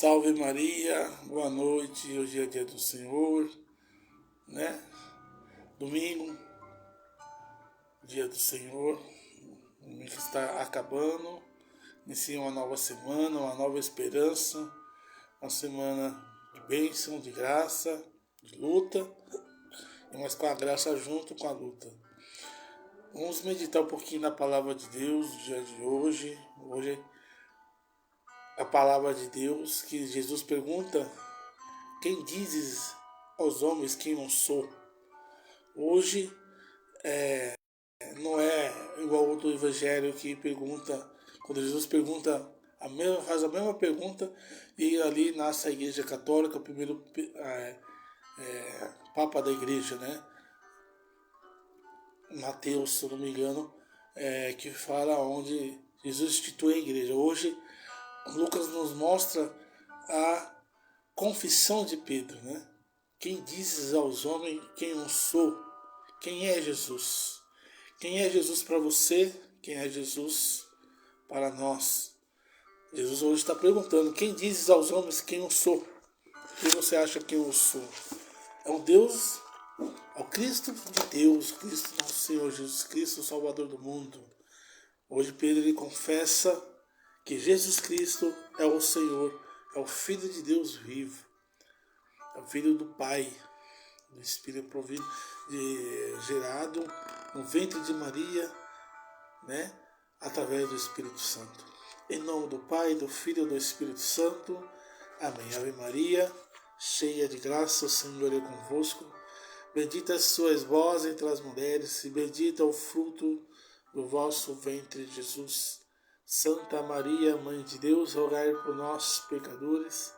Salve Maria, boa noite, hoje é dia do Senhor, né? Domingo, dia do Senhor, domingo que está acabando, inicia uma nova semana, uma nova esperança, uma semana de bênção, de graça, de luta, mas com a graça junto com a luta. Vamos meditar um pouquinho na palavra de Deus no dia de hoje. Hoje a palavra de Deus que Jesus pergunta: quem dizes aos homens quem eu sou? Hoje não é igual ao do Evangelho que pergunta, quando Jesus pergunta, faz a mesma pergunta, e ali nasce a Igreja Católica, o primeiro Papa da Igreja, né? Mateus, se eu não me engano, que fala onde Jesus institui a Igreja. Hoje Lucas nos mostra a confissão de Pedro, né? Quem dizes aos homens quem eu sou? Quem é Jesus? Quem é Jesus para você? Quem é Jesus para nós? Jesus hoje está perguntando: quem dizes aos homens quem eu sou? Quem você acha que eu sou? É o Deus, é o Cristo de Deus, Cristo nosso Senhor Jesus Cristo, o Salvador do mundo. Hoje Pedro ele confessa que Jesus Cristo é o Senhor, é o Filho de Deus vivo, é o Filho do Pai, do Espírito provido, gerado no ventre de Maria, né, através do Espírito Santo. Em nome do Pai, do Filho e do Espírito Santo. Amém. Ave Maria, cheia de graça, o Senhor é convosco. Bendita sois vós entre as mulheres, e bendito é o fruto do vosso ventre, Jesus. Santa Maria, Mãe de Deus, rogai por nós, pecadores,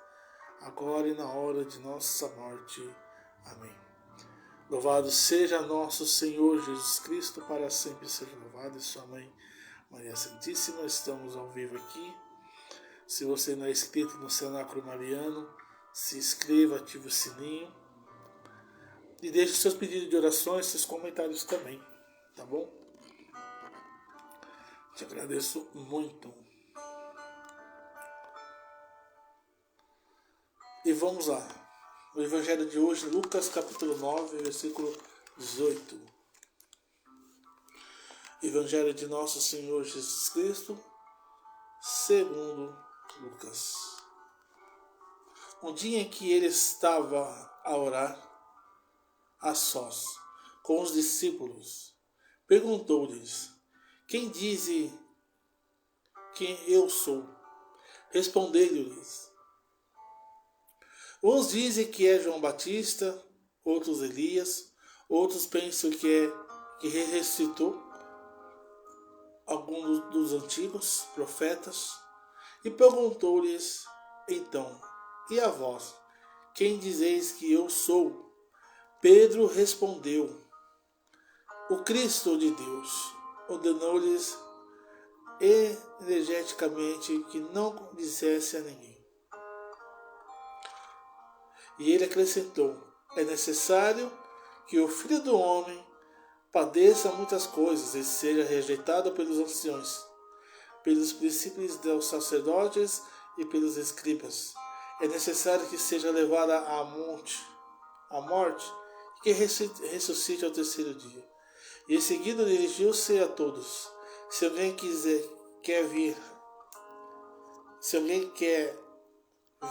agora e na hora de nossa morte. Amém. Louvado seja nosso Senhor Jesus Cristo, para sempre seja louvado, e sua Mãe Maria Santíssima. Estamos ao vivo aqui. Se você não é inscrito no Cenáculo Mariano, se inscreva, ative o sininho e deixe seus pedidos de orações, seus comentários também, tá bom? Te agradeço muito. E vamos lá. O Evangelho de hoje, Lucas capítulo 9, versículo 18. Evangelho de nosso Senhor Jesus Cristo, segundo Lucas. Um dia em que ele estava a orar a sós com os discípulos, perguntou-lhes: quem dize quem eu sou? Respondeu-lhes: uns dizem que é João Batista, outros Elias, outros pensam que ressuscitou alguns dos antigos profetas. E perguntou-lhes então: e a vós, quem dizeis que eu sou? Pedro respondeu: o Cristo de Deus. Ordenou-lhes energeticamente que não dissesse a ninguém. E ele acrescentou: é necessário que o Filho do Homem padeça muitas coisas e seja rejeitado pelos anciões, pelos príncipes dos sacerdotes e pelos escribas. É necessário que seja levado à morte, e que ressuscite ao terceiro dia. E em seguida dirigiu-se a todos: se alguém quer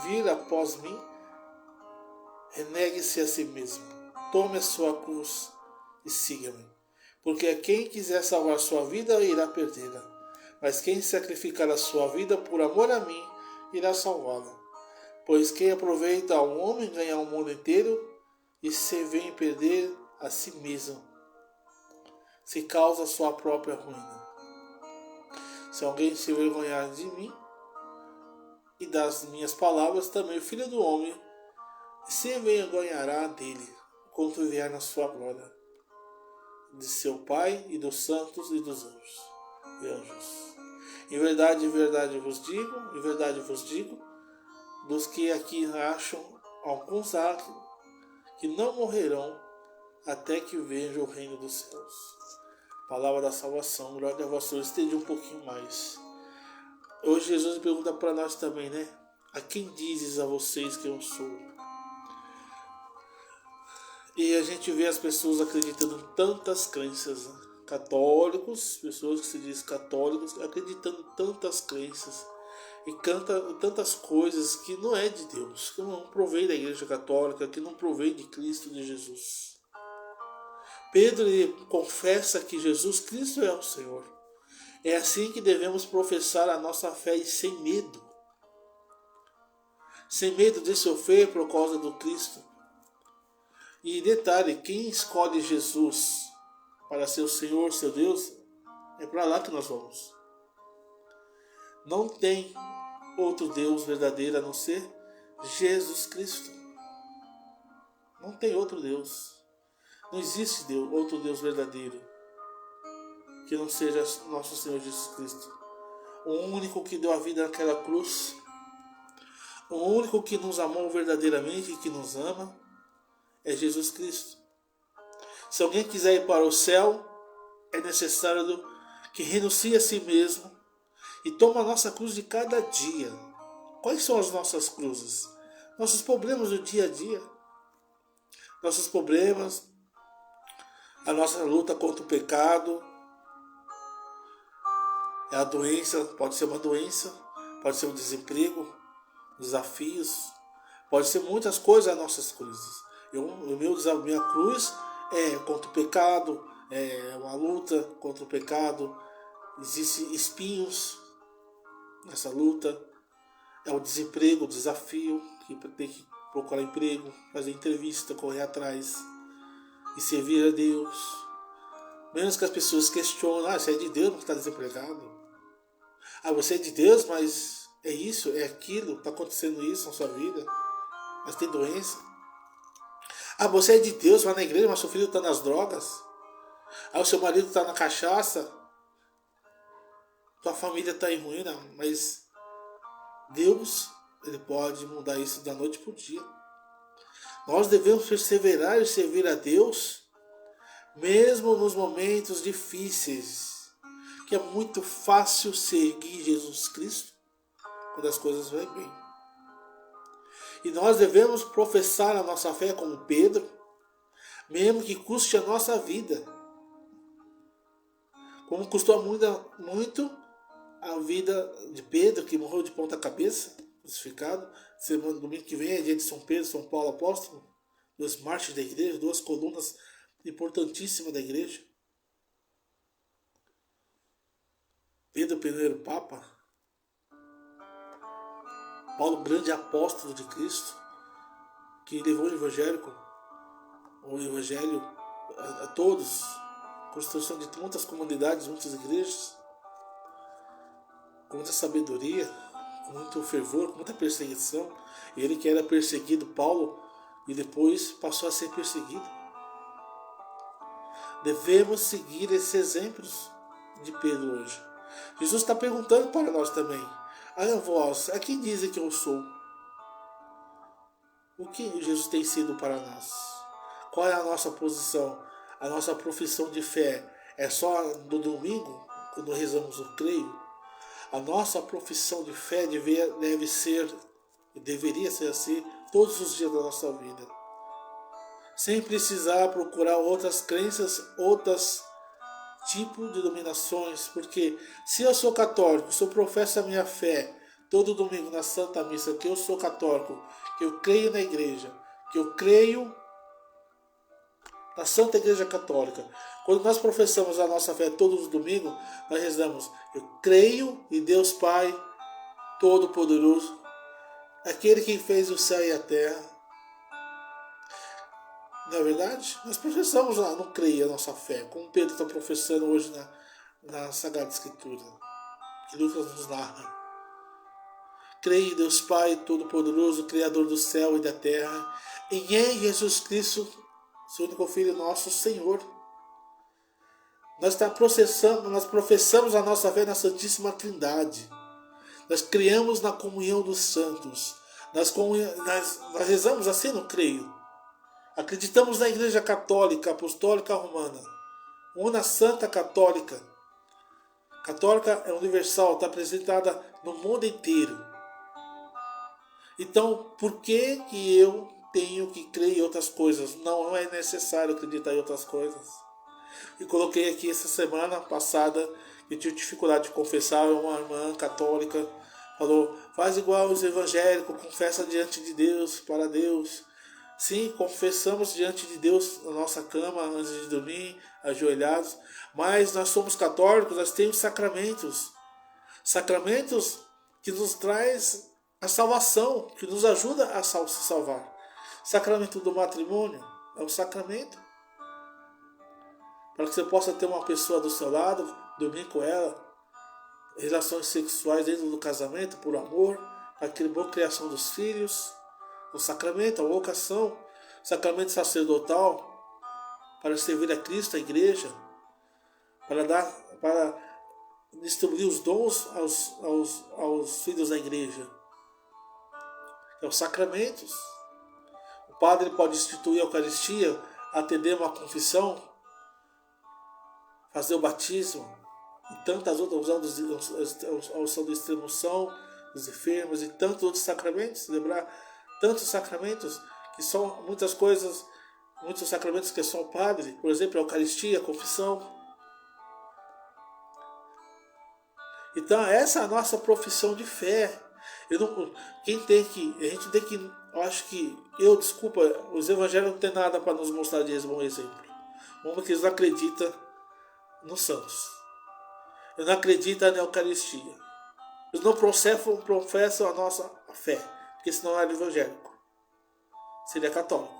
vir após mim, renegue-se a si mesmo, tome a sua cruz e siga-me. Porque a quem quiser salvar sua vida, irá perdê-la. Mas quem sacrificar a sua vida por amor a mim, irá salvá-la. Pois quem aproveita a um homem ganhar o mundo inteiro, e se vem perder a si mesmo, se causa sua própria ruína. Se alguém se envergonhar de mim e das minhas palavras, também o Filho do Homem se envergonhará dele, quando vier na sua glória, de seu Pai e dos santos e dos anjos. Em verdade vos digo, dos que aqui acham, alguns há que não morrerão até que vejam o reino dos céus. Palavra da salvação, glória a vós. Esteja um pouquinho mais. Hoje Jesus pergunta para nós também, né? a quem dizes a vocês que eu sou? E a gente vê as pessoas acreditando em tantas crenças, né? Católicos, pessoas que se dizem católicos, acreditando em tantas crenças e canta tantas coisas que não é de Deus, que não provém da Igreja Católica, que não provém de Cristo, de Jesus. Pedro ele confessa que Jesus Cristo é o Senhor. É assim que devemos professar a nossa fé e sem medo. Sem medo de sofrer por causa do Cristo. E detalhe, quem escolhe Jesus para ser o Senhor, seu Deus, é para lá que nós vamos. Não tem outro Deus verdadeiro a não ser Jesus Cristo. Não tem outro Deus. Não existe Deus, outro Deus verdadeiro que não seja nosso Senhor Jesus Cristo. O único que deu a vida naquela cruz, o único que nos amou verdadeiramente e que nos ama é Jesus Cristo. Se alguém quiser ir para o céu, é necessário que renuncie a si mesmo e tome a nossa cruz de cada dia. Quais são as nossas cruzes? Nossos problemas do dia a dia. Nossos problemas, a nossa luta contra o pecado, é a doença, pode ser uma doença, pode ser um desemprego, desafios, pode ser muitas coisas as nossas cruzes. Minha cruz é contra o pecado, é uma luta contra o pecado, existem espinhos nessa luta, é o desemprego, o desafio, que tem que procurar emprego, fazer entrevista, correr atrás e servir a Deus. Menos que as pessoas questionam, você é de Deus, mas está desempregado. Você é de Deus, mas é isso, é aquilo, está acontecendo isso na sua vida, mas tem doença. Você é de Deus, vai na igreja, mas seu filho está nas drogas. O seu marido está na cachaça. Tua família está em ruína, mas Deus, Ele pode mudar isso da noite para o dia. Nós devemos perseverar e servir a Deus, mesmo nos momentos difíceis, que é muito fácil seguir Jesus Cristo quando as coisas vão bem. E nós devemos professar a nossa fé como Pedro, mesmo que custe a nossa vida. Como custou muito a vida de Pedro, que morreu de ponta cabeça, crucificado. Semana domingo que vem é dia de São Pedro, São Paulo Apóstolo, dois mártires da igreja, duas colunas importantíssimas da igreja. Pedro, primeiro Papa, Paulo, grande apóstolo de Cristo, que levou o Evangelho a todos, construção de muitas comunidades, muitas igrejas, com muita sabedoria, com muito fervor, com muita perseguição. Ele que era perseguido, Paulo, e depois passou a ser perseguido. Devemos seguir esses exemplos de Pedro hoje. Jesus está perguntando para nós também: vós, a quem dizem que eu sou? O que Jesus tem sido para nós? Qual é a nossa posição? A nossa profissão de fé é só no domingo, quando rezamos o creio? A nossa profissão de fé deve ser, deveria ser assim, todos os dias da nossa vida. Sem precisar procurar outras crenças, outros tipos de denominações, porque se eu sou católico, se eu professo a minha fé todo domingo na Santa Missa, que eu sou católico, que eu creio na igreja, que eu creio na Santa Igreja Católica. Quando nós professamos a nossa fé todos os domingos, nós rezamos: eu creio em Deus Pai Todo-Poderoso, aquele que fez o céu e a terra. Não é verdade? Nós professamos não creio a nossa fé, como Pedro está professando hoje na Sagrada Escritura, que Lucas nos narra. Creio em Deus Pai Todo-Poderoso, Criador do céu e da terra, e em Jesus Cristo, seu único Filho, nosso Senhor. Nós professamos a nossa fé na Santíssima Trindade. Nós criamos na comunhão dos santos. Nós rezamos assim no creio. Acreditamos na Igreja Católica, Apostólica Romana, una Santa Católica. Católica é universal, está apresentada no mundo inteiro. Então, por que eu tenho que crer em outras coisas? Não é necessário acreditar em outras coisas. E coloquei aqui essa semana passada, que eu tive dificuldade de confessar, uma irmã católica falou, faz igual os evangélicos, confessa diante de Deus, para Deus. Sim, confessamos diante de Deus na nossa cama, antes de dormir, ajoelhados, mas nós somos católicos, nós temos sacramentos. Sacramentos que nos traz a salvação, que nos ajuda a se salvar. Sacramento do matrimônio é um sacramento para que você possa ter uma pessoa do seu lado, dormir com ela, relações sexuais dentro do casamento, por amor, para a boa criação dos filhos. O sacramento, a vocação, sacramento sacerdotal, para servir a Cristo, a igreja, para distribuir os dons aos filhos da igreja. É os sacramentos. O padre pode instituir a Eucaristia, atender uma confissão, fazer o batismo, e tantas outras, a unção da extrema-unção, dos enfermos e tantos outros sacramentos, lembrar tantos sacramentos que são muitas coisas, muitos sacramentos que é só o padre, por exemplo, a Eucaristia, a confissão. Então essa é a nossa profissão de fé. A gente tem que, eu acho que, desculpa, os evangelhos não tem nada para nos mostrar de bom exemplo. Uma que eles não acreditam nos santos. Eles não acreditam na Eucaristia. Eles não professam a nossa fé, porque senão não era evangélico. Seria católico.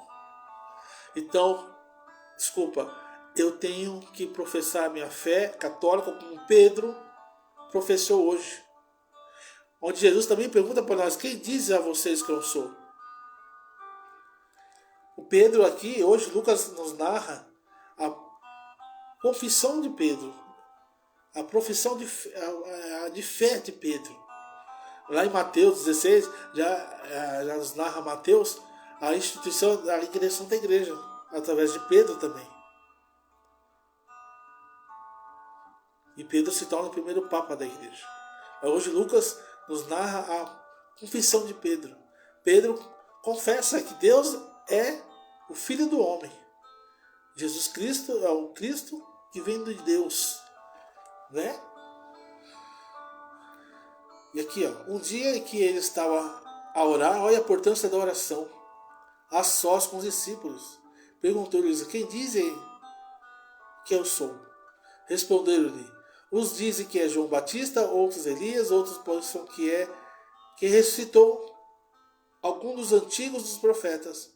Então, desculpa, eu tenho que professar a minha fé católica como Pedro professou hoje. Onde Jesus também pergunta para nós, quem diz a vocês que eu sou? O Pedro aqui, hoje Lucas nos narra a confissão de Pedro, a profissão de fé de Pedro. Lá em Mateus 16, já nos narra Mateus, a instituição, a criação da igreja, através de Pedro também. E Pedro se torna o primeiro papa da igreja. Hoje Lucas nos narra a confissão de Pedro. Pedro confessa que Deus é o Filho do homem. Jesus Cristo é o Cristo que vem de Deus. Né? E aqui, um dia em que ele estava a orar, olha a importância da oração, a sós com os discípulos. Perguntou-lhes, quem dizem que eu sou? Responderam-lhe, uns dizem que é João Batista, outros Elias, outros pensam que é que ressuscitou algum dos antigos dos profetas.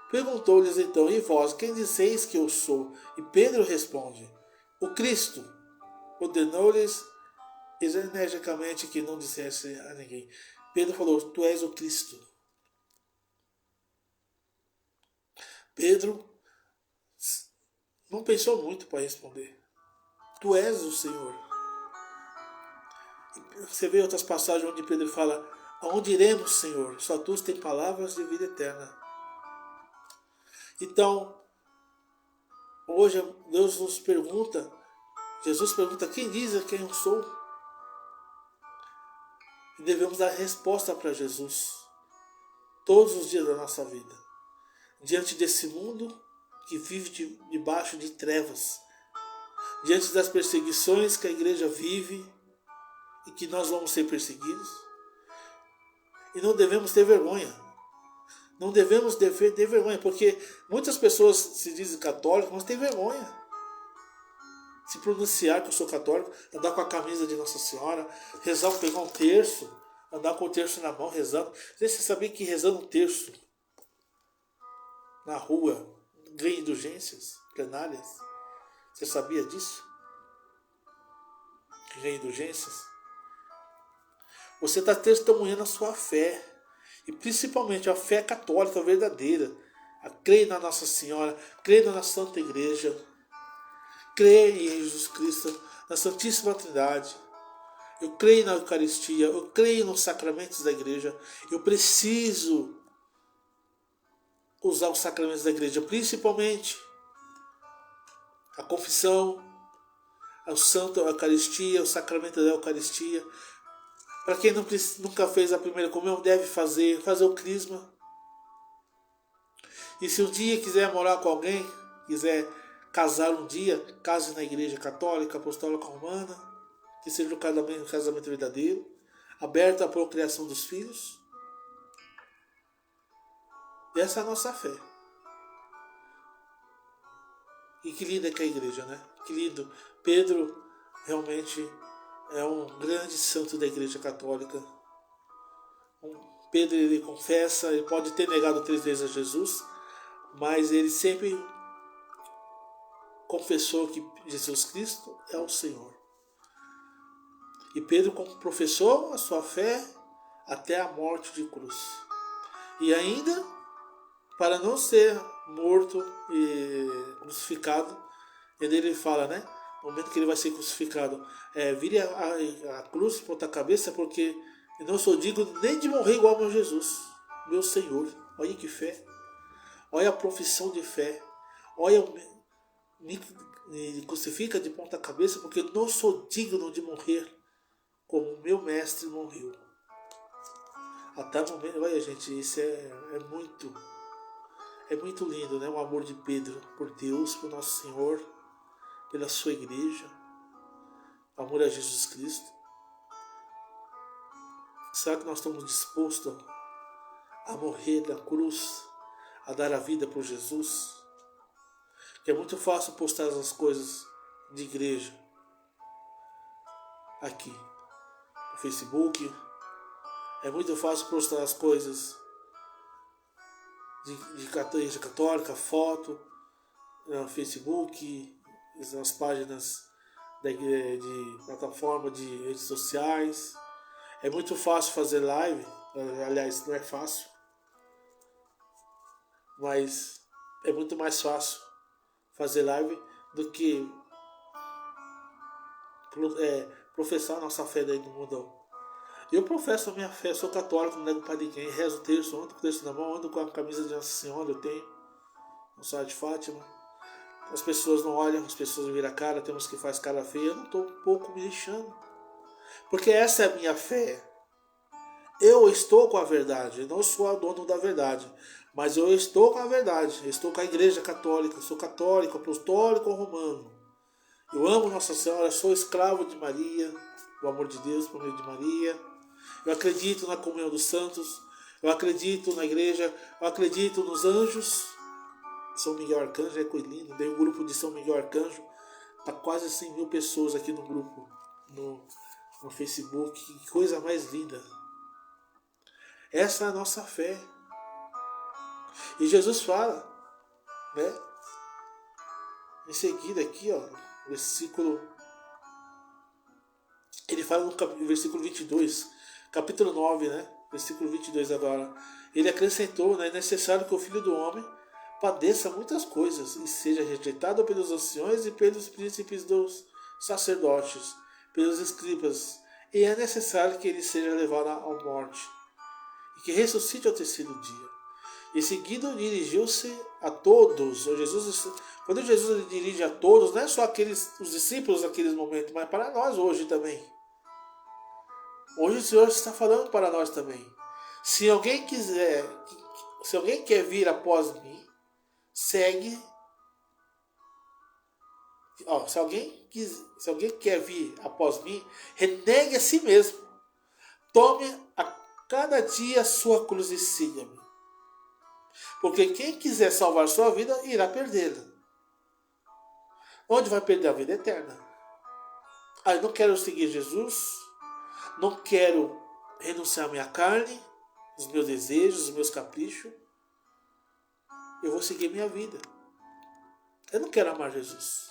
Perguntou-lhes então, e vós, quem disseis que eu sou? E Pedro responde, o Cristo. Ordenou-lhes energicamente que não dissesse a ninguém. Pedro falou, tu és o Cristo. Pedro não pensou muito para responder. Tu és o Senhor. Você vê outras passagens onde Pedro fala, aonde iremos, Senhor? Só tu tens palavras de vida eterna. Então, hoje Deus nos pergunta, Jesus pergunta, quem diz quem eu sou? E devemos dar resposta para Jesus todos os dias da nossa vida. Diante desse mundo que vive debaixo de trevas, diante das perseguições que a igreja vive e que nós vamos ser perseguidos. E não devemos ter vergonha. Não devemos ter vergonha, porque muitas pessoas se dizem católicas, mas têm vergonha. Se pronunciar que eu sou católico, andar com a camisa de Nossa Senhora, rezar, pegar um terço, andar com o terço na mão, rezando. Você sabia que rezando um terço na rua ganha indulgências plenárias? Você sabia disso? Que ganha indulgências? Você está testemunhando a sua fé. E principalmente a fé católica verdadeira. A crer na Nossa Senhora, crer na Santa Igreja, crer em Jesus Cristo, na Santíssima Trindade. Eu creio na Eucaristia, eu creio nos sacramentos da igreja. Eu preciso usar os sacramentos da igreja, principalmente a confissão, a Santa Eucaristia, o sacramento da Eucaristia, Para quem nunca fez a primeira comunhão, deve fazer o crisma. E se um dia quiser morar com alguém, quiser casar um dia, case na igreja católica, apostólica romana, que seja um casamento verdadeiro, aberto à procriação dos filhos. E essa é a nossa fé. E que linda que é a igreja, né? Que lindo. Pedro realmente é um grande santo da igreja católica. Pedro, ele confessa, ele pode ter negado 3 vezes a Jesus, mas ele sempre confessou que Jesus Cristo é o Senhor. E Pedro professou a sua fé até a morte de cruz. E ainda, para não ser morto e crucificado, ele fala, né? No momento que ele vai ser crucificado, vire a cruz por outra cabeça, porque eu não sou digno nem de morrer igual ao meu Jesus, meu Senhor. Olha que fé. Olha a profissão de fé. Olha, me crucifica de ponta cabeça, porque eu não sou digno de morrer como o meu mestre morreu. Até o momento, olha gente, isso é muito lindo, né? O amor de Pedro por Deus, por Nosso Senhor, pela sua igreja, o amor a Jesus Cristo. Será que nós estamos dispostos a morrer na cruz, a dar a vida por Jesus? Que é muito fácil postar as coisas de igreja aqui no Facebook. É muito fácil postar as coisas de igreja católica, foto no Facebook, nas páginas de plataforma de redes sociais. É muito fácil fazer live, aliás, não é fácil, mas é muito mais fácil fazer live do que professar a nossa fé daí no mundão. Eu professo a minha fé, sou católico, não nego para ninguém, rezo o terço, ando com o terço na mão, ando com a camisa de Nossa Senhora, eu tenho, no site de Fátima. As pessoas não olham, as pessoas viram a cara, temos que faz cara feia, eu não estou um pouco me lixando. Porque essa é a minha fé. Eu estou com a verdade, eu não sou o dono da verdade, mas eu estou com a verdade, eu estou com a igreja católica, eu sou católico, apostólico romano. Eu amo Nossa Senhora, sou escravo de Maria, do amor de Deus por meio de Maria. Eu acredito na comunhão dos santos, eu acredito na igreja, eu acredito nos anjos. São Miguel Arcanjo é coisa linda, tem um grupo de São Miguel Arcanjo, tá quase 100 mil pessoas aqui no grupo, no Facebook, que coisa mais linda. Essa é a nossa fé. E Jesus fala, né? Em seguida aqui, ó, versículo, ele fala no versículo 22, capítulo 9, né? Versículo 22 agora. Ele acrescentou, né? É necessário que o Filho do Homem padeça muitas coisas e seja rejeitado pelos anciões e pelos príncipes dos sacerdotes, pelos escribas, e é necessário que ele seja levado à morte e que ressuscite ao terceiro dia. Em seguida dirigiu-se a todos. Quando Jesus dirige a todos, não é só os discípulos naqueles momentos, mas para nós hoje também. Hoje o Senhor está falando para nós também. Se alguém quer vir após mim, segue. Se alguém quer vir após mim, renegue a si mesmo. Tome a cada dia a sua cruz e siga-me. Porque quem quiser salvar sua vida, irá perdê-la. Onde vai perder a vida eterna? Eu não quero seguir Jesus, não quero renunciar à minha carne, os meus desejos, os meus caprichos. Eu vou seguir minha vida. Eu não quero amar Jesus.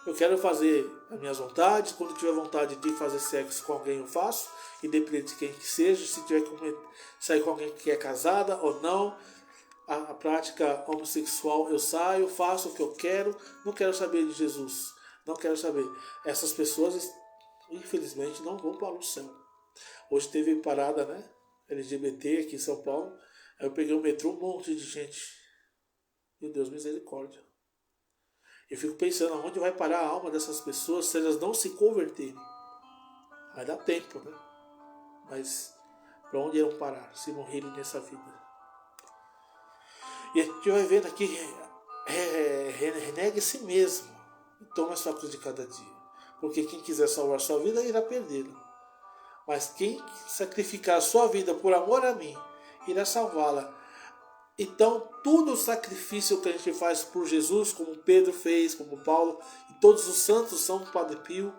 Eu quero fazer as minhas vontades. Quando tiver vontade de fazer sexo com alguém, eu faço, independente de quem que seja. Se tiver que sair com alguém que é casada ou não, a prática homossexual, eu saio, faço o que eu quero. Não quero saber de Jesus. Não quero saber. Essas pessoas, infelizmente, não vão para o céu. Hoje teve parada, né? LGBT aqui em São Paulo. Aí eu peguei o metrô, um monte de gente. Meu Deus, misericórdia. Eu fico pensando aonde vai parar a alma dessas pessoas se elas não se converterem. Vai dar tempo, né? mas para onde irão parar se morrerem nessa vida? E a gente vai vendo aqui, renegue a si mesmo e tome a sua cruz de cada dia. Porque quem quiser salvar sua vida irá perdê-la. Mas quem sacrificar a sua vida por amor a mim, irá salvá-la. Então, todo o sacrifício que a gente faz por Jesus, como Pedro fez, como Paulo, e todos os santos, São Padre Pio,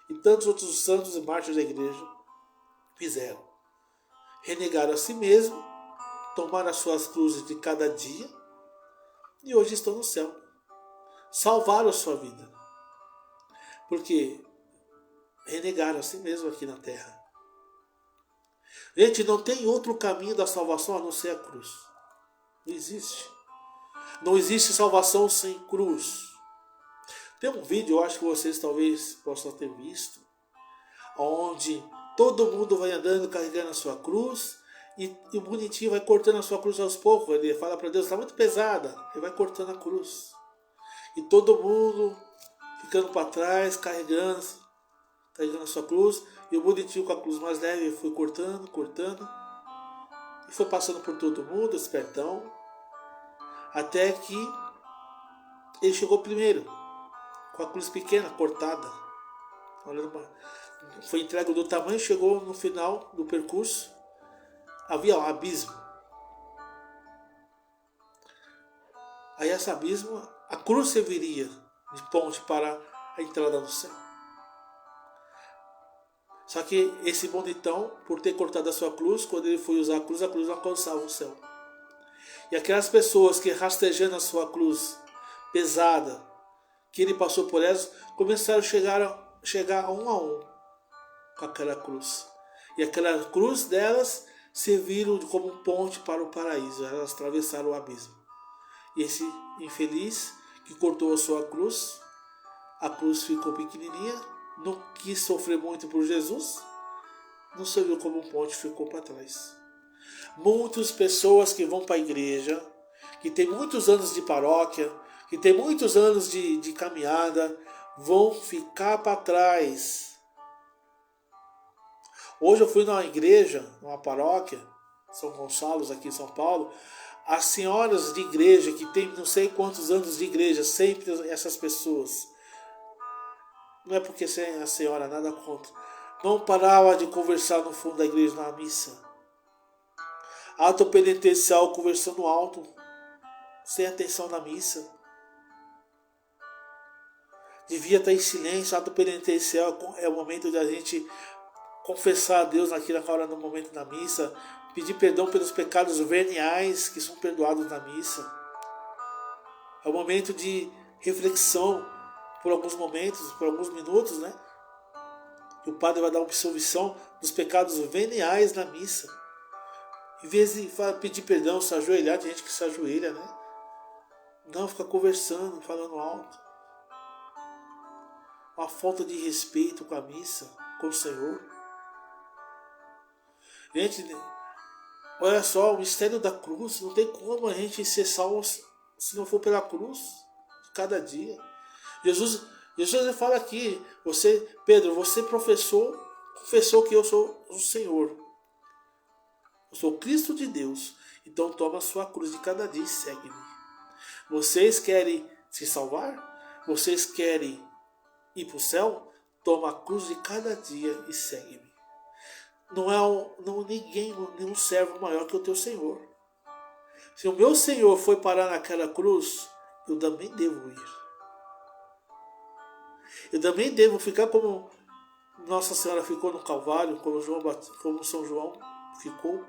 e tantos outros santos e mártires da igreja, fizeram. Renegaram a si mesmo, tomaram as suas cruzes de cada dia, e hoje estão no céu. Salvaram a sua vida. Porque renegaram a si mesmo aqui na terra. Gente, não tem outro caminho da salvação a não ser a cruz. Não existe. Não existe salvação sem cruz. Tem um vídeo, eu acho que vocês talvez possam ter visto, onde todo mundo vai andando carregando a sua cruz e o bonitinho vai cortando a sua cruz aos poucos. Ele fala para Deus, está muito pesada. Ele vai cortando a cruz. E todo mundo ficando para trás, carregando a sua cruz. E o bonitinho com a cruz mais leve foi cortando. E foi passando por todo mundo, espertão. Até que ele chegou primeiro, com a cruz pequena, cortada. Foi entregue do tamanho, chegou no final do percurso. Havia um abismo. Aí esse abismo, a cruz serviria de ponte para a entrada no céu. Só que esse bonitão, por ter cortado a sua cruz, quando ele foi usar a cruz não alcançava o céu. E aquelas pessoas que rastejando a sua cruz pesada, que ele passou por elas, começaram a chegar um a um com aquela cruz. E aquela cruz delas serviram como ponte para o paraíso. Elas atravessaram o abismo. E esse infeliz que cortou a sua cruz, a cruz ficou pequenininha, não quis sofrer muito por Jesus, não serviu como um ponte, ficou para trás. Muitas pessoas que vão para a igreja, que tem muitos anos de paróquia, que tem muitos anos de caminhada, vão ficar para trás. Hoje eu fui numa igreja, numa paróquia, São Gonçalo, aqui em São Paulo. As senhoras de igreja, que tem não sei quantos anos de igreja, sempre essas pessoas, não é porque a senhora nada contra, não parava de conversar no fundo da igreja na missa. Ato penitencial conversando alto, sem atenção na missa. Devia estar em silêncio. Ato penitencial é o momento de a gente confessar a Deus naquela hora, no momento da missa, pedir perdão pelos pecados veniais que são perdoados na missa. É o momento de reflexão por alguns momentos, por alguns minutos, né? E o padre vai dar uma absolvição dos pecados veniais na missa. Em vez de pedir perdão, se ajoelhar, tem gente que se ajoelha, né? Não, fica conversando, falando alto. Uma falta de respeito com a missa, com o Senhor. Gente, olha só, o mistério da cruz, não tem como a gente ser salvo se não for pela cruz de cada dia. Jesus fala aqui, Pedro, você confessou que eu sou o Senhor. Eu sou o Cristo de Deus. Então toma a sua cruz de cada dia e segue-me. Vocês querem se salvar? Vocês querem ir para o céu? Toma a cruz de cada dia e segue-me. Não é nenhum servo maior que o teu Senhor. Se o meu Senhor foi parar naquela cruz, eu também devo ir. Eu também devo ficar como Nossa Senhora ficou no Calvário, como São João ficou,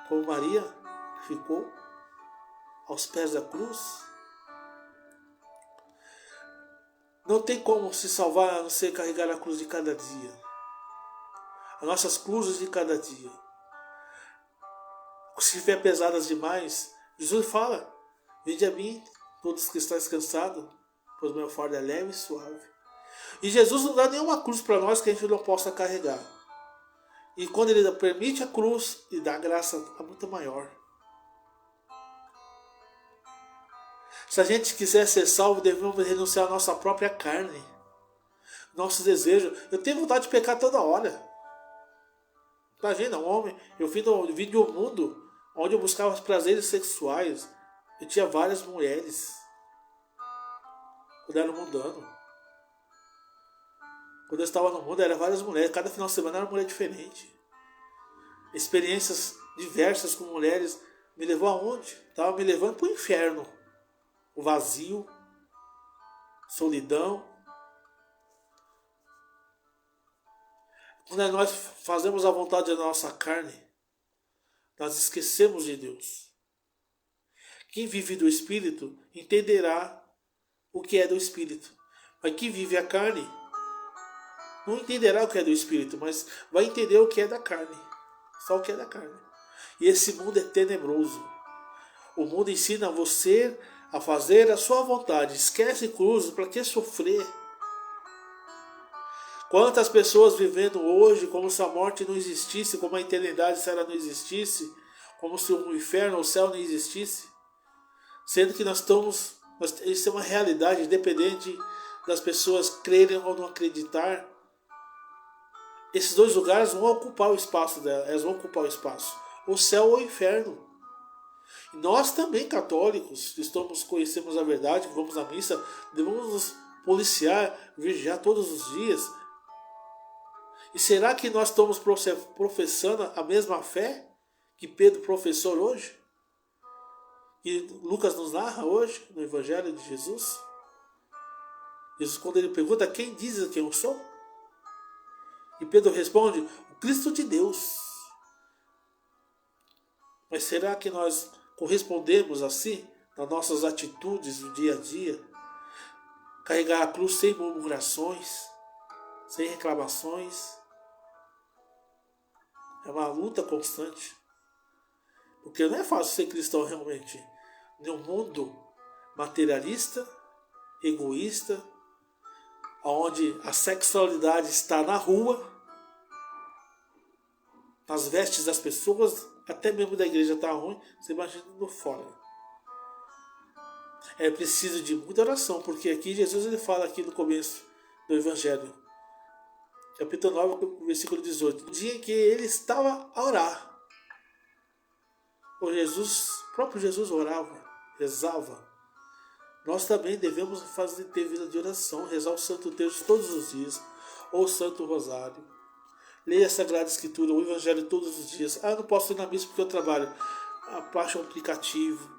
como Maria ficou aos pés da cruz. Não tem como se salvar a não ser carregar a cruz de cada dia. As nossas cruzes de cada dia. Se estiver pesadas demais, Jesus fala, vinde a mim, todos que estão cansados, pois meu fardo é leve e suave. E Jesus não dá nenhuma cruz para nós que a gente não possa carregar. E quando Ele permite a cruz, Ele dá graça muito maior. Se a gente quiser ser salvo, devemos renunciar à nossa própria carne. nossos desejos. Eu tenho vontade de pecar toda hora. Imagina, um homem, eu vim de um mundo onde eu buscava os prazeres sexuais. Eu tinha várias mulheres. Quando eu era mundano. Quando eu estava no mundo, eram várias mulheres. Cada final de semana era uma mulher diferente. Experiências diversas com mulheres me levou aonde? Estava me levando para o inferno. O vazio, solidão. Quando nós fazemos a vontade da nossa carne, nós esquecemos de Deus. Quem vive do Espírito entenderá o que é do Espírito. Mas quem vive a carne não entenderá o que é do Espírito, mas vai entender o que é da carne. Só o que é da carne. E esse mundo é tenebroso. O mundo ensina você a fazer a sua vontade. Esquece cruzes, para que sofrer? Quantas pessoas vivendo hoje como se a morte não existisse, como a eternidade se ela não existisse, como se o inferno ou o céu não existisse, sendo que isso é uma realidade, independente das pessoas crerem ou não acreditar. Esses dois lugares vão ocupar o espaço dela, elas vão ocupar o espaço, o céu ou o inferno. E nós também, católicos, que conhecemos a verdade, que vamos à missa, devemos nos policiar, vigiar todos os dias. E será que nós estamos professando a mesma fé que Pedro professou hoje? Que Lucas nos narra hoje, no Evangelho de Jesus? Jesus, quando ele pergunta, quem diz que eu sou? E Pedro responde, o Cristo de Deus. Mas será que nós correspondemos assim, nas nossas atitudes do dia a dia? Carregar a cruz sem murmurações, sem reclamações. É uma luta constante. Porque não é fácil ser cristão realmente. Em um mundo materialista, egoísta, onde a sexualidade está na rua, nas vestes das pessoas, até mesmo da igreja está ruim, você imagina no fora. É preciso de muita oração, porque aqui Jesus ele fala aqui no começo do Evangelho, capítulo 9, versículo 18, no dia em que ele estava a orar. O próprio Jesus orava, rezava. Nós também devemos ter vida de oração, rezar o Santo Terço todos os dias, ou o Santo Rosário. Leia a Sagrada Escritura, o Evangelho todos os dias. Ah, eu não posso ir na missa porque eu trabalho. Baixa um aplicativo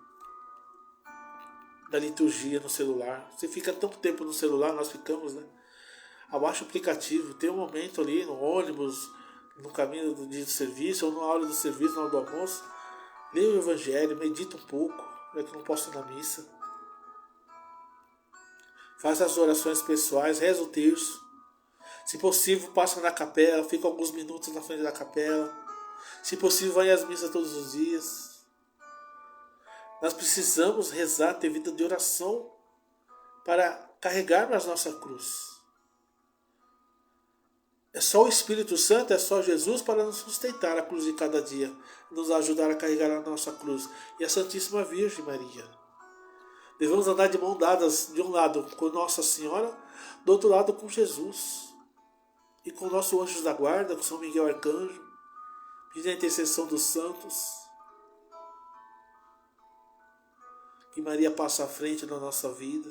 da liturgia no celular. Você fica tanto tempo no celular, nós ficamos, né? Abaixa o aplicativo, tem um momento ali no ônibus, no caminho do dia de serviço, ou na hora do serviço, na hora do almoço. Leia o Evangelho, medita um pouco, já que eu não posso ir na missa. Faça as orações pessoais, reza o terço. Se possível, passa na capela, fica alguns minutos na frente da capela. Se possível, vai às missas todos os dias. Nós precisamos rezar, ter vida de oração para carregarmos a nossa cruz. É só o Espírito Santo, é só Jesus para nos sustentar a cruz de cada dia, nos ajudar a carregar a nossa cruz. E a Santíssima Virgem Maria. Devemos andar de mão dadas, de um lado com Nossa Senhora, do outro lado com Jesus. E com o nosso anjo da guarda, com São Miguel Arcanjo, pedindo a intercessão dos santos. Que Maria passe à frente na nossa vida.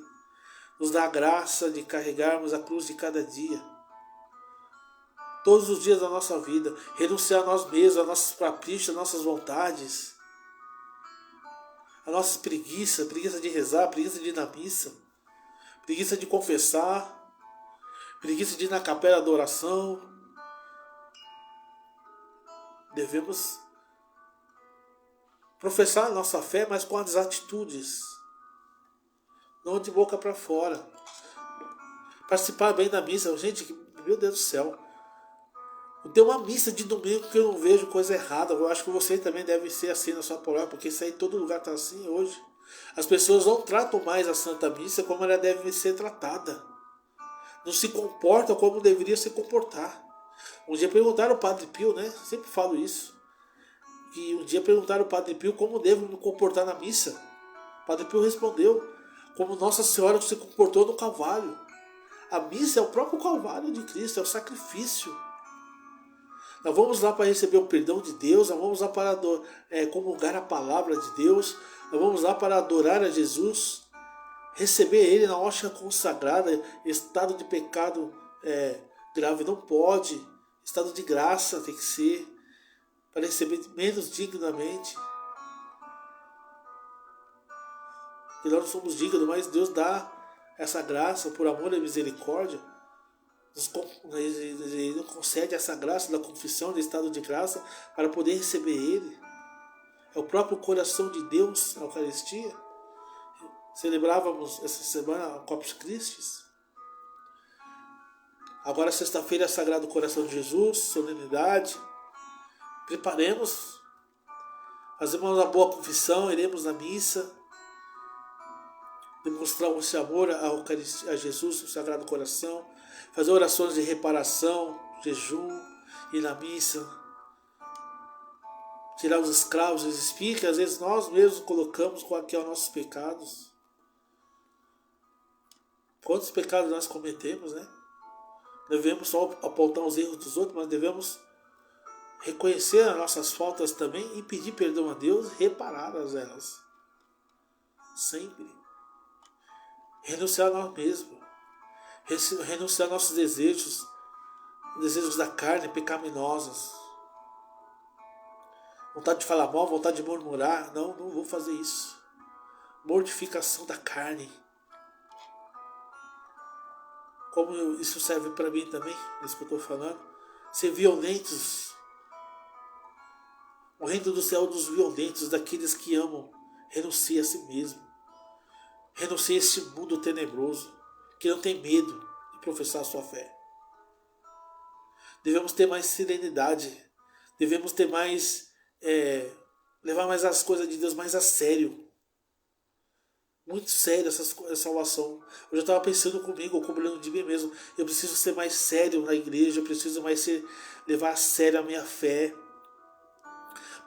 Nos dá a graça de carregarmos a cruz de cada dia. Todos os dias da nossa vida. Renunciar a nós mesmos, a nossos caprichos, a nossas vontades. A nossa preguiça de rezar, preguiça de ir na missa, preguiça de confessar, preguiça de ir na capela da oração. Devemos professar a nossa fé, mas com as atitudes, não de boca para fora. Participar bem da missa. Gente, meu Deus do céu, tem uma missa de domingo que eu não vejo coisa errada. Eu acho que você também deve ser assim na sua palavra, porque isso aí em todo lugar está assim hoje. As pessoas não tratam mais a Santa Missa como ela deve ser tratada. Não se comportam como deveria se comportar. Um dia perguntaram ao Padre Pio, né? Sempre falo isso. Que um dia perguntaram ao Padre Pio como devo me comportar na missa. O Padre Pio respondeu como Nossa Senhora se comportou no Calvário. A missa é o próprio Calvário de Cristo, é o sacrifício. Nós vamos lá para receber o perdão de Deus, nós vamos lá para comungar a palavra de Deus, nós vamos lá para adorar a Jesus, receber Ele na hóstia consagrada. Estado de pecado grave não pode, estado de graça tem que ser, para receber menos dignamente. E nós não somos dignos, mas Deus dá essa graça por amor e misericórdia. Ele nos concede essa graça da confissão, de estado de graça, para poder receber Ele. É o próprio coração de Deus, a Eucaristia. Celebrávamos essa semana a Corpus Christi. Agora, sexta-feira, é Sagrado Coração de Jesus, solenidade. Preparemos, fazemos uma boa confissão, iremos na missa, demonstrar esse amor a Jesus, o Sagrado Coração, fazer orações de reparação, jejum, ir na missa, tirar os escravos, os espinhos que às vezes nós mesmos colocamos com aqui aos nossos pecados. Quantos pecados nós cometemos, né? Devemos só apontar os erros dos outros, mas devemos reconhecer as nossas faltas também e pedir perdão a Deus, reparar elas. Sempre. Renunciar a nós mesmos. Renunciar a nossos desejos da carne pecaminosos. Vontade de falar mal, vontade de murmurar. Não vou fazer isso. Mortificação da carne. Como isso serve para mim também, isso que eu estou falando. Ser violentos. O reino do céu dos violentos, daqueles que amam. Renuncie a si mesmo. Renuncie a esse mundo tenebroso, que não tem medo de professar a sua fé. Devemos ter mais serenidade. Devemos ter mais... levar mais as coisas de Deus mais a sério. Muito sério essa salvação. Eu já estava pensando comigo, cobrando de mim mesmo. Eu preciso ser mais sério na igreja. Eu preciso mais levar a sério a minha fé.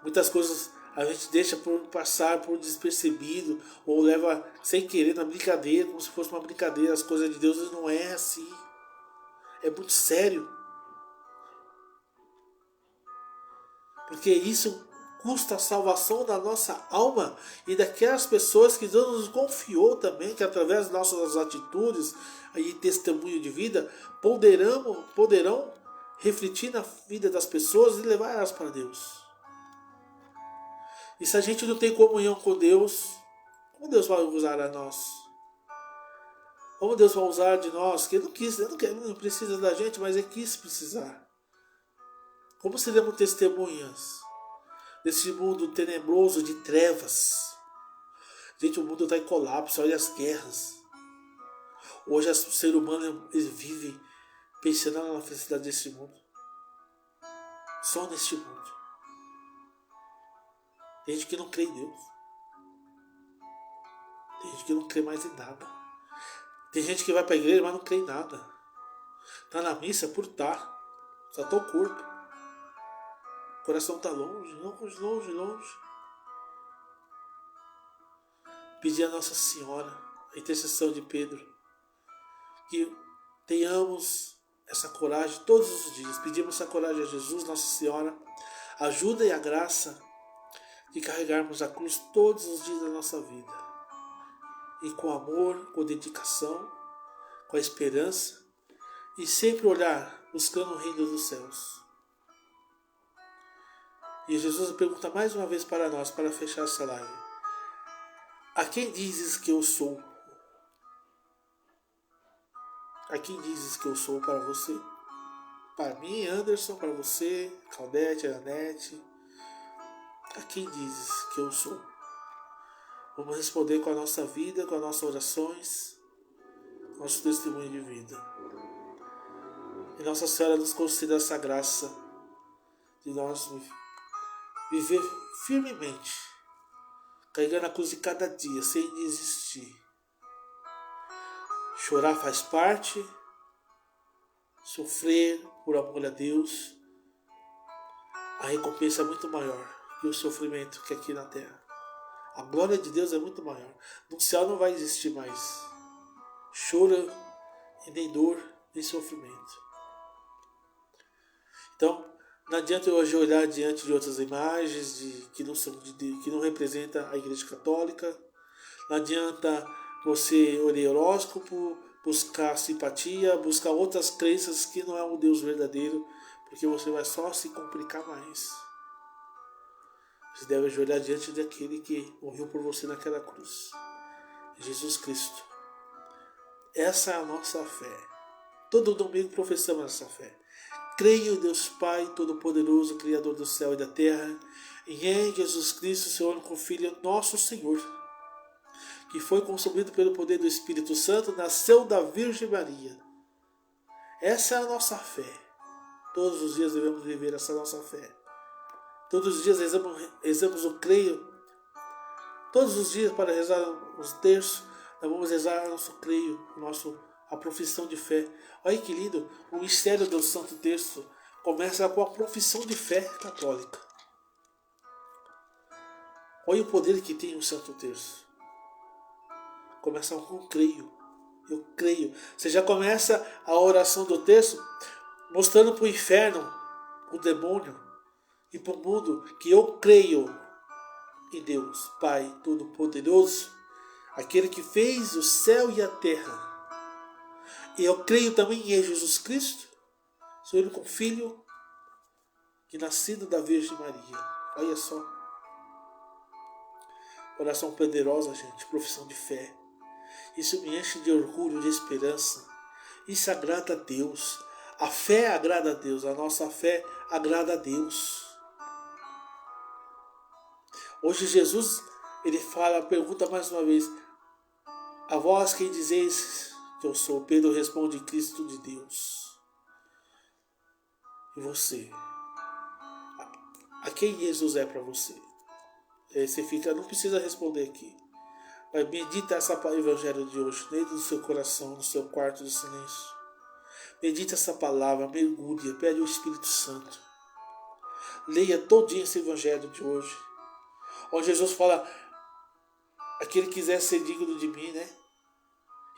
Muitas coisas a gente deixa passar por despercebido, ou leva sem querer na brincadeira, como se fosse uma brincadeira. As coisas de Deus não é assim. É muito sério. Porque isso custa a salvação da nossa alma e daquelas pessoas que Deus nos confiou também, que através das nossas atitudes e testemunho de vida poderão refletir na vida das pessoas e levar elas para Deus. E se a gente não tem comunhão com Deus, como Deus vai usar a nós? Como Deus vai usar de nós? Que Ele não precisa da gente, mas Ele quis precisar. Como seremos testemunhas desse mundo tenebroso de trevas? Gente, o mundo está em colapso, olha as guerras. Hoje o ser humano vive pensando na felicidade desse mundo. Só neste mundo. Tem gente que não crê em Deus. Tem gente que não crê mais em nada. Tem gente que vai para a igreja, mas não crê em nada. Está na missa por estar. Só está o corpo. O coração está longe, longe, longe, longe. Pedir a Nossa Senhora, a intercessão de Pedro, que tenhamos essa coragem todos os dias. Pedimos essa coragem a Jesus, Nossa Senhora, ajuda e a graça de carregarmos a cruz todos os dias da nossa vida. E com amor, com dedicação, com a esperança, e sempre olhar buscando o reino dos céus. E Jesus pergunta mais uma vez para nós, para fechar essa live: a quem dizes que eu sou? A quem dizes que eu sou para você? Para mim, Anderson, para você, Claudete, Anete. A quem dizes que eu sou? Vamos responder com a nossa vida, com as nossas orações, com nosso testemunho de vida. E Nossa Senhora nos conceda essa graça de nós viver firmemente, carregando a cruz de cada dia, sem desistir. Chorar faz parte, sofrer por amor a Deus, a recompensa é muito maior que o sofrimento que aqui na terra. A glória de Deus é muito maior. No céu não vai existir mais choro e nem dor, nem sofrimento. Então, não adianta eu hoje olhar diante de outras imagens que não representam a Igreja Católica. Não adianta você olhar horóscopo, buscar simpatia, buscar outras crenças que não é um Deus verdadeiro, porque você vai só se complicar mais. Você deve ajoelhar diante daquele que morreu por você naquela cruz, Jesus Cristo. Essa é a nossa fé. Todo domingo professamos essa fé. Creio em Deus Pai Todo-Poderoso, Criador do céu e da terra, e em Jesus Cristo, seu único Filho, nosso Senhor, que foi concebido pelo poder do Espírito Santo, nasceu da Virgem Maria. Essa é a nossa fé. Todos os dias devemos viver essa nossa fé. Todos os dias rezamos o creio. Todos os dias, para rezar os terços, nós vamos rezar nosso creio, a profissão de fé. Olha que lindo, o mistério do Santo Terço começa com a profissão de fé católica. Olha o poder que tem o Santo Terço. Começa com creio. Eu creio. Você já começa a oração do terço mostrando para o inferno, o demônio e para o mundo que eu creio em Deus, Pai Todo-Poderoso, aquele que fez o céu e a terra. E eu creio também em Jesus Cristo, seu único Filho, que nascido da Virgem Maria. Olha só. Oração poderosa, gente, profissão de fé. Isso me enche de orgulho, de esperança. Isso agrada a Deus. A fé agrada a Deus. A nossa fé agrada a Deus. Hoje Jesus, ele pergunta mais uma vez: a vós quem dizeis que eu sou? Pedro responde: Cristo de Deus. E você? A quem Jesus é para você? Aí você não precisa responder aqui. Mas medita essa evangelho de hoje, dentro do seu coração, no seu quarto de silêncio. Medita essa palavra, mergulha, pede o Espírito Santo. Leia todinho esse evangelho de hoje. Onde Jesus fala: aquele que quiser ser digno de mim, né?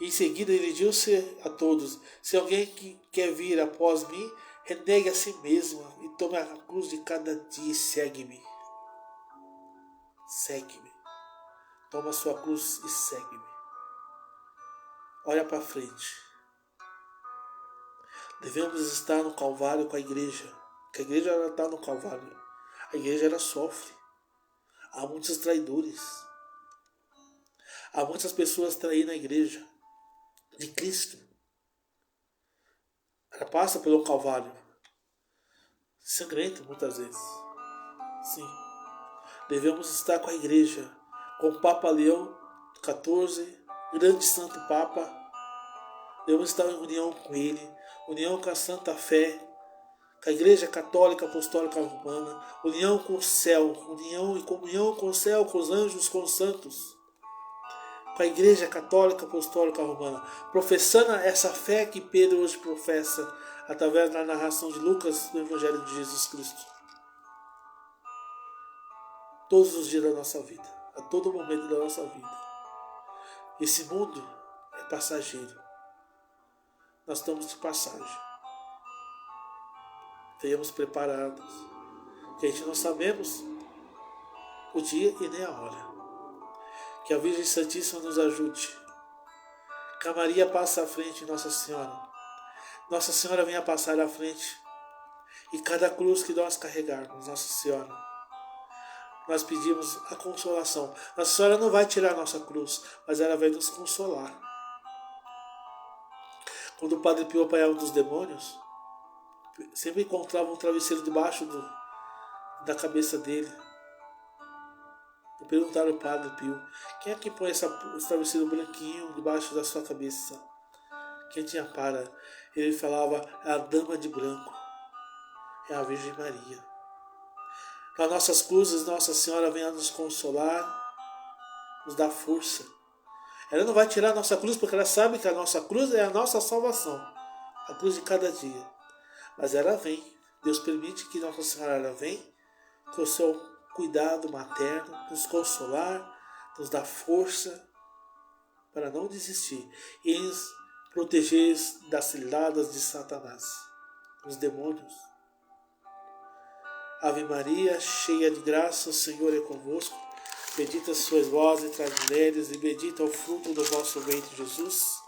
E em seguida ele disse a todos: se alguém que quer vir após mim, renegue a si mesmo e tome a cruz de cada dia e segue-me. Segue-me. Toma a sua cruz e segue-me. Olha para frente. Devemos estar no Calvário com a igreja. Porque a igreja ela está no Calvário. A igreja ela sofre. Há muitos traidores. Há muitas pessoas traindo a igreja de Cristo. Ela passa pelo Calvário. Sangrento muitas vezes. Sim. Devemos estar com a igreja, com o Papa Leão XIV, grande santo Papa. Devemos estar em união com ele, união com a Santa Fé, com a Igreja Católica Apostólica Romana, união com o céu, união e comunhão com o céu, com os anjos, com os santos, com a Igreja Católica Apostólica Romana, professando essa fé que Pedro hoje professa através da narração de Lucas do Evangelho de Jesus Cristo. Todos os dias da nossa vida, a todo momento da nossa vida. Esse mundo é passageiro. Nós estamos de passagem. Tenhamos preparados, que a gente não sabemos o dia e nem a hora. Que a Virgem Santíssima nos ajude. Que a Maria passe à frente, Nossa Senhora. Nossa Senhora venha passar à frente. E cada cruz que nós carregarmos, Nossa Senhora, nós pedimos a consolação. Nossa Senhora não vai tirar a nossa cruz, mas ela vai nos consolar. Quando o Padre Pio apanhava dos demônios, sempre encontrava um travesseiro debaixo da cabeça dele. E perguntaram ao Padre Pio: quem é que põe esse travesseiro branquinho debaixo da sua cabeça? Quem te ampara? Ele falava: é a Dama de Branco, é a Virgem Maria. Nas nossas cruzes, Nossa Senhora venha nos consolar, nos dar força. Ela não vai tirar a nossa cruz, porque ela sabe que a nossa cruz é a nossa salvação, a cruz de cada dia. Mas ela vem. Deus permite que Nossa Senhora ela vem com o seu cuidado materno, nos consolar, nos dar força para não desistir e nos protegeis das ciladas de Satanás, os demônios. Ave Maria, cheia de graça, o Senhor é convosco. Bendita sois vós entre as mulheres, e bendito é o fruto do vosso ventre, Jesus.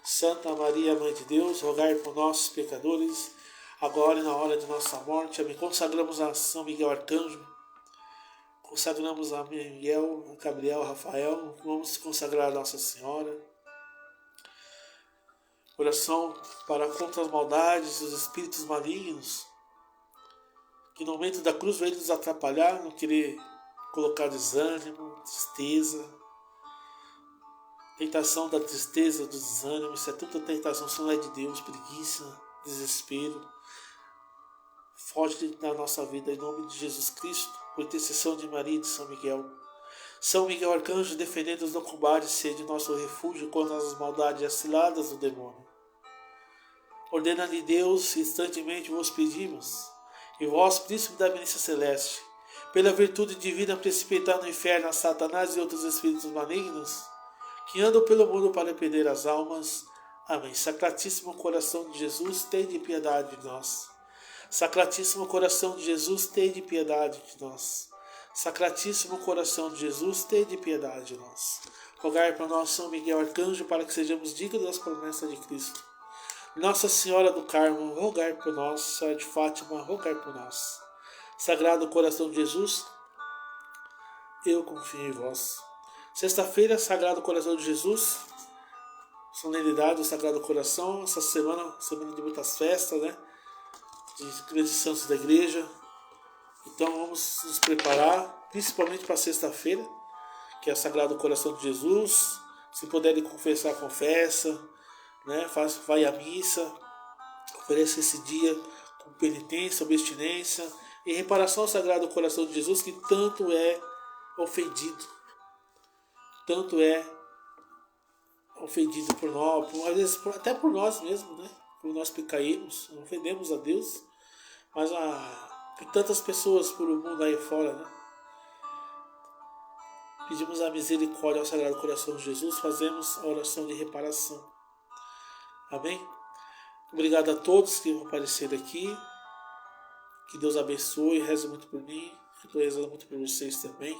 Santa Maria, Mãe de Deus, rogai por nós, pecadores, agora e na hora de nossa morte. Amém. Consagramos a São Miguel Arcanjo, consagramos a Miguel, a Gabriel, a Rafael, vamos consagrar a Nossa Senhora. Oração para contra as maldades e os espíritos malignos, que no momento da cruz veio nos atrapalhar, não querer colocar desânimo, tristeza, tentação da tristeza, do desânimo. Isso é tudo tentação, isso não é de Deus, preguiça, desespero. Foge da nossa vida em nome de Jesus Cristo, por intercessão de Maria e de São Miguel. São Miguel Arcanjo, defendendo-nos no combate, sede nosso refúgio contra as maldades e as ciladas do demônio. Ordena-lhe Deus, instantemente vos pedimos, e vós, príncipe da milícia celeste, pela virtude divina, precipitar no inferno a Satanás e outros espíritos malignos, que andam pelo mundo para perder as almas. Amém. Sacratíssimo coração de Jesus, tende piedade de nós. Sacratíssimo coração de Jesus, tende piedade de nós. Sacratíssimo coração de Jesus, tende piedade de nós. Rogai para nós, São Miguel Arcanjo, para que sejamos dignos das promessas de Cristo. Nossa Senhora do Carmo, rogai por nós. Senhora de Fátima, rogai por nós. Sagrado coração de Jesus, eu confio em vós. Sexta-feira, Sagrado Coração de Jesus, solenidade do Sagrado Coração. Essa semana de muitas festas, né? De grandes santos da igreja. Então vamos nos preparar, principalmente para sexta-feira, que é o Sagrado Coração de Jesus. Se puderem confessar, confessa, né? Vai à missa, oferece esse dia com penitência, abstinência, em reparação ao Sagrado Coração de Jesus, que tanto é ofendido. Tanto é ofendido por nós, às vezes até por nós mesmos, né? Por nós que caímos, ofendemos a Deus, mas por tantas pessoas por o mundo aí fora, né? Pedimos a misericórdia ao Sagrado Coração de Jesus, fazemos a oração de reparação. Amém? Obrigado a todos que vão aparecer aqui. Que Deus abençoe, reze muito por mim, eu estou rezando muito por vocês também.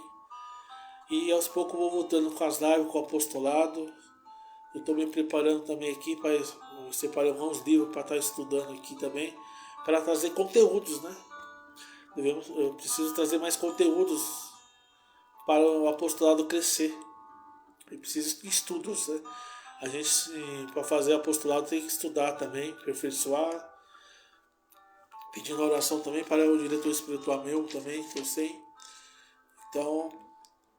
E aos poucos eu vou voltando com as lives, com o apostolado. Eu estou me preparando também aqui, para separar alguns livros para estar estudando aqui também, para trazer conteúdos, né? Eu preciso trazer mais conteúdos para o apostolado crescer. Eu preciso de estudos, né? A gente, para fazer apostolado, tem que estudar também, aperfeiçoar. Pedindo oração também para o diretor espiritual meu também, que eu sei. Então,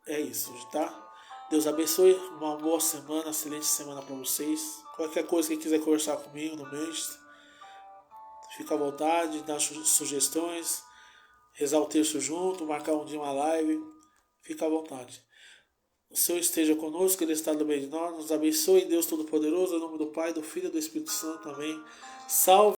é isso, tá? Deus abençoe, uma boa semana, excelente semana para vocês. Qualquer coisa que quiser conversar comigo no mês, fica à vontade, dar sugestões, rezar o texto junto, marcar um dia uma live, fica à vontade. O Senhor esteja conosco, Ele está no meio de nós, nos abençoe, Deus Todo-Poderoso, em nome do Pai, do Filho e do Espírito Santo, amém. Salve!